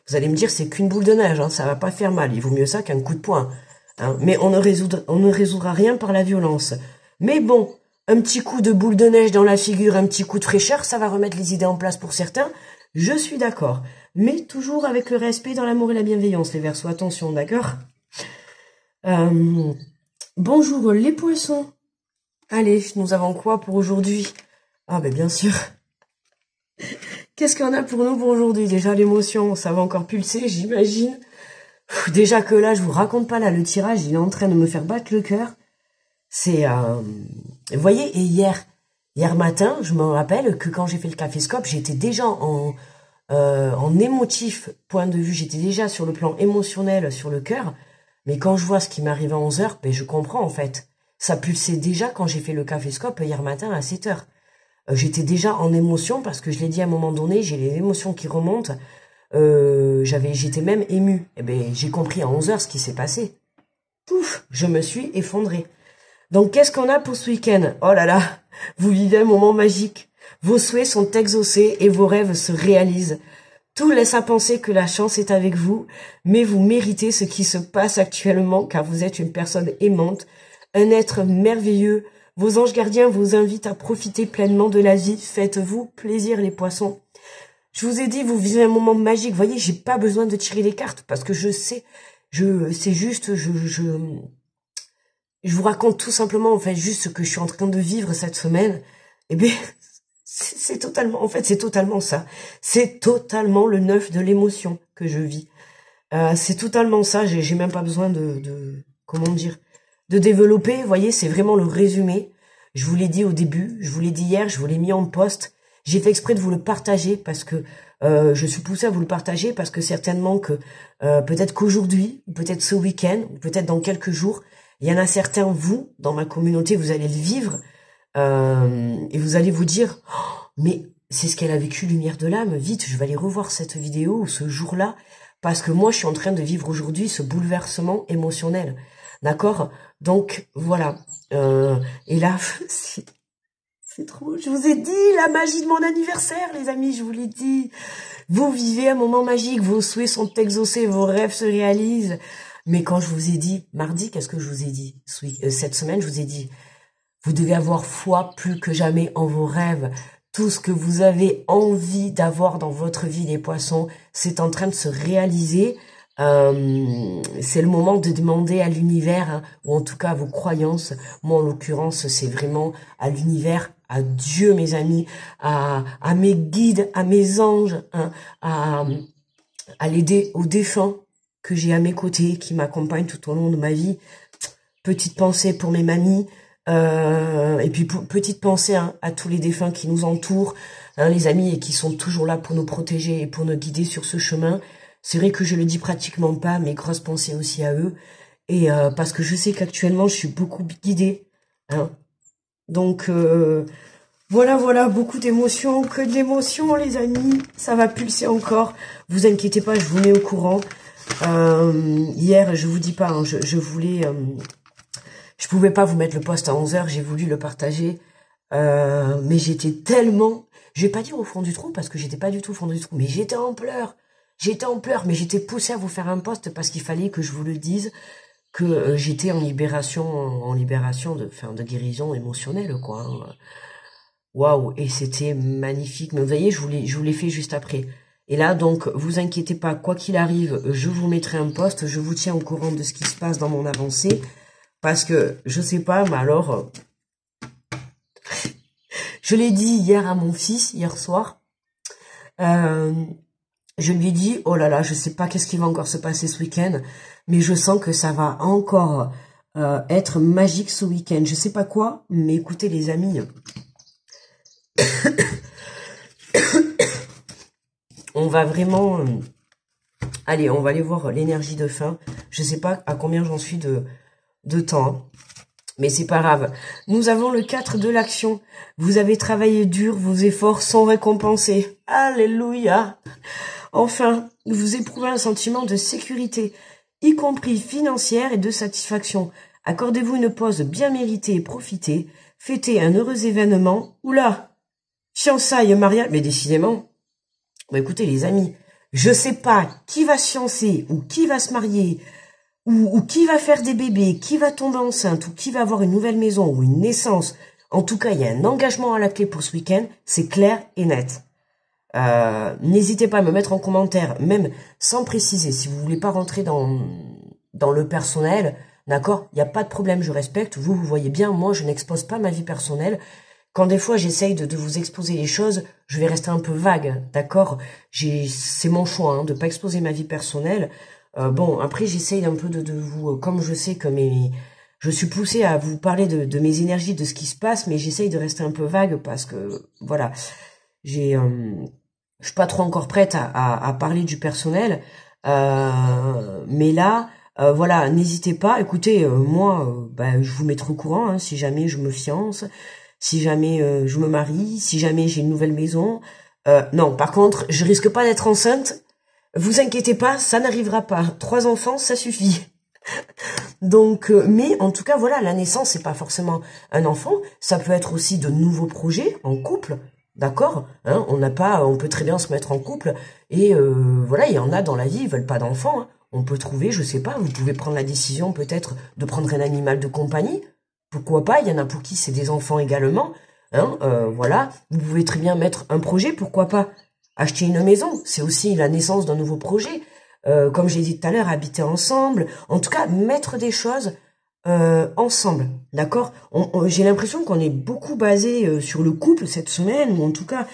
Vous allez me dire, c'est qu'une boule de neige, hein, ça va pas faire mal, il vaut mieux ça qu'un coup de poing. Hein, mais on ne résoudra rien par la violence. Mais bon, un petit coup de boule de neige dans la figure, un petit coup de fraîcheur, ça va remettre les idées en place pour certains, je suis d'accord. Mais toujours avec le respect, dans l'amour et la bienveillance, les Verseaux. Attention, d'accord? Bonjour, les Poissons. Allez, nous avons quoi pour aujourd'hui? Ah, ben bien sûr. Qu'est-ce qu'on a pour nous pour aujourd'hui? Déjà, l'émotion, ça va encore pulser, j'imagine. Déjà que là, je vous raconte pas, là, le tirage, il est en train de me faire battre le cœur. C'est... Vous voyez, et hier matin, je me rappelle que quand j'ai fait le caféscope, j'étais déjà en émotif point de vue, j'étais déjà sur le plan émotionnel, sur le cœur, mais quand je vois ce qui m'arrive à 11 h, ben je comprends en fait. Ça pulsait déjà quand j'ai fait le caféscope hier matin à 7 h. J'étais déjà en émotion parce que je l'ai dit à un moment donné, j'ai les émotions qui remontent. J'étais même émue. Et ben j'ai compris à 11 h ce qui s'est passé. Pouf, je me suis effondrée. Donc qu'est-ce qu'on a pour ce week-end? Oh là là, vous vivez un moment magique. Vos souhaits sont exaucés et vos rêves se réalisent. Tout laisse à penser que la chance est avec vous, mais vous méritez ce qui se passe actuellement car vous êtes une personne aimante, un être merveilleux. Vos anges gardiens vous invitent à profiter pleinement de la vie. Faites-vous plaisir, les Poissons. Je vous ai dit, vous vivez un moment magique. Vous voyez, j'ai pas besoin de tirer les cartes parce que je sais, c'est juste, je vous raconte tout simplement, en fait, juste ce que je suis en train de vivre cette semaine. Eh bien, c'est totalement, en fait, c'est totalement ça. C'est totalement le neuf de l'émotion que je vis. C'est totalement ça. J'ai même pas besoin comment dire, de développer. Vous voyez, c'est vraiment le résumé. Je vous l'ai dit au début, je vous l'ai dit hier, je vous l'ai mis en post. J'ai fait exprès de vous le partager parce que je suis poussée à vous le partager parce que certainement que peut-être qu'aujourd'hui, peut-être ce week-end, ou peut-être dans quelques jours, il y en a certains, vous, dans ma communauté, vous allez le vivre et vous allez vous dire oh, mais c'est ce qu'elle a vécu, lumière de l'âme, vite, je vais aller revoir cette vidéo ou ce jour-là parce que moi, je suis en train de vivre aujourd'hui ce bouleversement émotionnel. D'accord? Donc, voilà. Et là, c'est trop... Je vous ai dit, la magie de mon anniversaire, les amis, je vous l'ai dit. Vous vivez un moment magique, vos souhaits sont exaucés, vos rêves se réalisent. Mais quand je vous ai dit, mardi, qu'est-ce que je vous ai dit? Cette semaine, je vous ai dit, vous devez avoir foi plus que jamais en vos rêves. Tout ce que vous avez envie d'avoir dans votre vie, les Poissons, c'est en train de se réaliser. C'est le moment de demander à l'univers, hein, ou en tout cas à vos croyances. Moi, en l'occurrence, c'est vraiment à l'univers, à Dieu, mes amis, à mes guides, à mes anges, hein, à l'aider aux défunts que j'ai à mes côtés, qui m'accompagnent tout au long de ma vie. Petite pensée pour mes mamies, Et puis petite pensée hein, à tous les défunts qui nous entourent, hein, les amis et qui sont toujours là pour nous protéger et pour nous guider sur ce chemin. C'est vrai que je le dis pratiquement pas, mais grosse pensée aussi à eux. Et parce que je sais qu'actuellement je suis beaucoup guidée. Hein. Donc voilà, beaucoup d'émotions, que de l'émotion les amis. Ça va pulser encore. Vous inquiétez pas, je vous mets au courant. Hier, je vous dis pas, hein, je voulais... je pouvais pas vous mettre le post à 11h, j'ai voulu le partager. Mais j'étais tellement... Je vais pas dire au fond du trou, parce que j'étais pas du tout au fond du trou, mais j'étais en pleurs. J'étais en pleurs, mais j'étais poussée à vous faire un post parce qu'il fallait que je vous le dise, que j'étais en libération de guérison émotionnelle, quoi. Hein. Waouh, et c'était magnifique. Mais vous voyez, je vous l'ai fait juste après. Et là, donc, vous inquiétez pas, quoi qu'il arrive, je vous mettrai un post, je vous tiens au courant de ce qui se passe dans mon avancée. Parce que, je sais pas, mais alors, je l'ai dit hier à mon fils, hier soir, je lui ai dit, oh là là, je sais pas qu'est-ce qui va encore se passer ce week-end, mais je sens que ça va encore être magique ce week-end. Je sais pas quoi, mais écoutez les amis, on va vraiment... allez, on va aller voir l'énergie de fin. Je sais pas à combien j'en suis de temps, hein. Mais c'est pas grave. Nous avons le 4 de l'action. Vous avez travaillé dur, vos efforts sont récompensés. Alléluia. Enfin, vous éprouvez un sentiment de sécurité, y compris financière et de satisfaction. Accordez-vous une pause bien méritée et profitez. Fêtez un heureux événement. Oula, fiançailles, mariage. Mais décidément, bah écoutez les amis, je sais pas qui va se fiancer ou qui va se marier ou qui va faire des bébés, qui va tomber enceinte ou qui va avoir une nouvelle maison ou une naissance. En tout cas, il y a un engagement à la clé pour ce week-end, c'est clair et net. N'hésitez pas à me mettre en commentaire, même sans préciser, si vous voulez pas rentrer dans le personnel, d'accord, il n'y a pas de problème, je respecte, vous voyez bien, moi je n'expose pas ma vie personnelle. Quand des fois j'essaye de vous exposer les choses, je vais rester un peu vague, d'accord, c'est mon choix hein, de pas exposer ma vie personnelle. Bon, après j'essaye un peu de vous, comme je sais que je suis poussée à vous parler de mes énergies, de ce qui se passe, mais j'essaye de rester un peu vague parce que, voilà, je suis pas trop encore prête à parler du personnel, mais là, voilà, n'hésitez pas. Écoutez, moi, je vous mettrai au courant hein, si jamais je me fiance, si jamais je me marie, si jamais j'ai une nouvelle maison. Non, par contre, je risque pas d'être enceinte. Vous inquiétez pas, ça n'arrivera pas. 3 enfants, ça suffit. Donc, mais en tout cas, voilà, la naissance, c'est pas forcément un enfant. Ça peut être aussi de nouveaux projets en couple. D'accord, hein, on peut très bien se mettre en couple et voilà, il y en a dans la vie, ils veulent pas d'enfants. Hein. On peut trouver, je sais pas, vous pouvez prendre la décision peut-être de prendre un animal de compagnie. Pourquoi pas, il y en a pour qui c'est des enfants également. Hein, voilà, vous pouvez très bien mettre un projet, pourquoi pas. Acheter une maison, c'est aussi la naissance d'un nouveau projet. Comme j'ai dit tout à l'heure, habiter ensemble. En tout cas, mettre des choses ensemble, d'accord. J'ai l'impression qu'on est beaucoup basé sur le couple cette semaine, ou en tout cas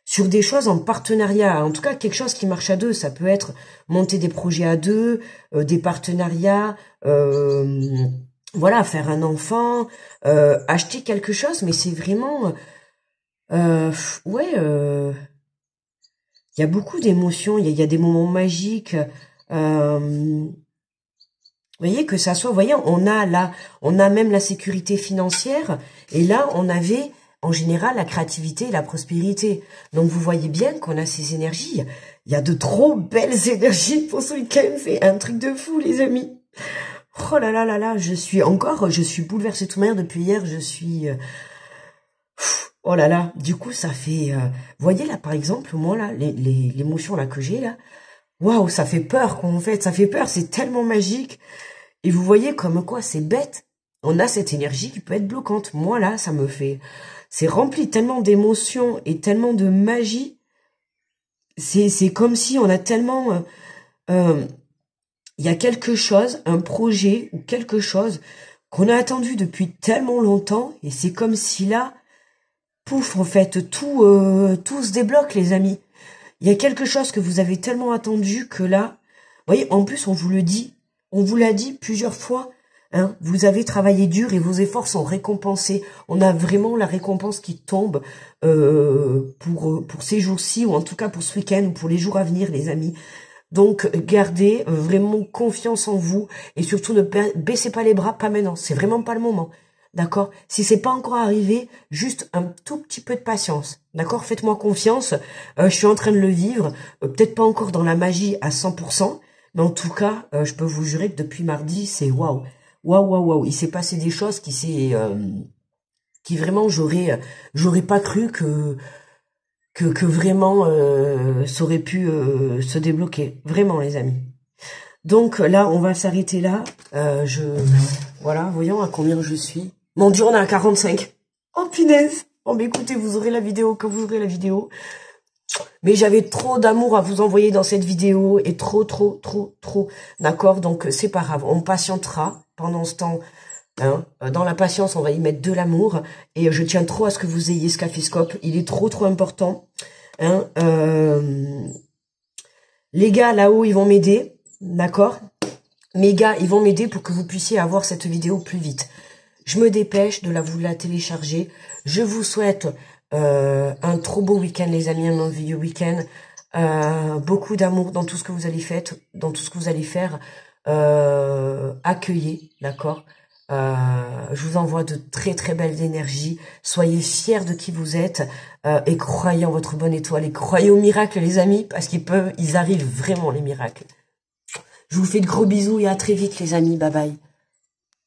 sur des choses en partenariat. En tout cas, quelque chose qui marche à deux. Ça peut être monter des projets à deux, des partenariats, voilà, faire un enfant, acheter quelque chose. Mais c'est vraiment... ouais... il y a beaucoup d'émotions, il y a des moments magiques. Vous voyez, que ça soit, vous voyez, on a même la sécurité financière, et là, on avait, en général, la créativité et la prospérité. Donc, vous voyez bien qu'on a ces énergies. Il y a de trop belles énergies pour ce week-end, c'est un truc de fou, les amis. Oh là là là là, je suis bouleversée tout manière depuis hier, je suis... oh là là, du coup, ça fait... vous voyez, là, par exemple, moi, là, l'émotion là que j'ai, là, waouh, ça fait peur, quoi, en fait, ça fait peur, c'est tellement magique. Et vous voyez comme quoi, c'est bête. On a cette énergie qui peut être bloquante. Moi, là, ça me fait... c'est rempli tellement d'émotions et tellement de magie. C'est comme si on a tellement... il y a quelque chose, un projet ou quelque chose qu'on a attendu depuis tellement longtemps. Et c'est comme si là, pouf, en fait, tout se débloque, les amis. Il y a quelque chose que vous avez tellement attendu que là... Vous voyez, en plus, on vous l'a dit plusieurs fois, Hein, vous avez travaillé dur et vos efforts sont récompensés. On a vraiment la récompense qui tombe pour ces jours-ci, ou en tout cas pour ce week-end, ou pour les jours à venir, les amis. Donc, gardez vraiment confiance en vous et surtout ne baissez pas les bras, pas maintenant. C'est vraiment pas le moment. D'accord? Si c'est pas encore arrivé, juste un tout petit peu de patience. D'accord? Faites-moi confiance. Je suis en train de le vivre. Peut-être pas encore dans la magie à 100%, mais en tout cas, je peux vous jurer que depuis mardi, c'est waouh. Waouh, waouh, waouh. Il s'est passé des choses qui vraiment j'aurais pas cru que vraiment ça aurait pu se débloquer. Vraiment, les amis. Donc là, on va s'arrêter là. Voilà, voyons à combien je suis. Mon Dieu, on est à 45. Oh, punaise. Bon, mais écoutez, vous aurez la vidéo quand vous aurez la vidéo. Mais j'avais trop d'amour à vous envoyer dans cette vidéo. Et trop. D'accord? Donc, c'est pas grave. On patientera pendant ce temps. Hein. Dans la patience, on va y mettre de l'amour. Et je tiens trop à ce que vous ayez ce Scafiscope. Il est trop important. Hein. Les gars, là-haut, ils vont m'aider. D'accord? Mes gars, ils vont m'aider pour que vous puissiez avoir cette vidéo plus vite. Je me dépêche de vous la télécharger. Je vous souhaite un trop beau week-end, les amis, un merveilleux week-end. Beaucoup d'amour dans tout ce que vous allez faire, accueillez, d'accord. Je vous envoie de très belles énergies. Soyez fiers de qui vous êtes et croyez en votre bonne étoile et croyez aux miracles, les amis, parce ils arrivent vraiment les miracles. Je vous fais de gros bisous et à très vite, les amis. Bye bye.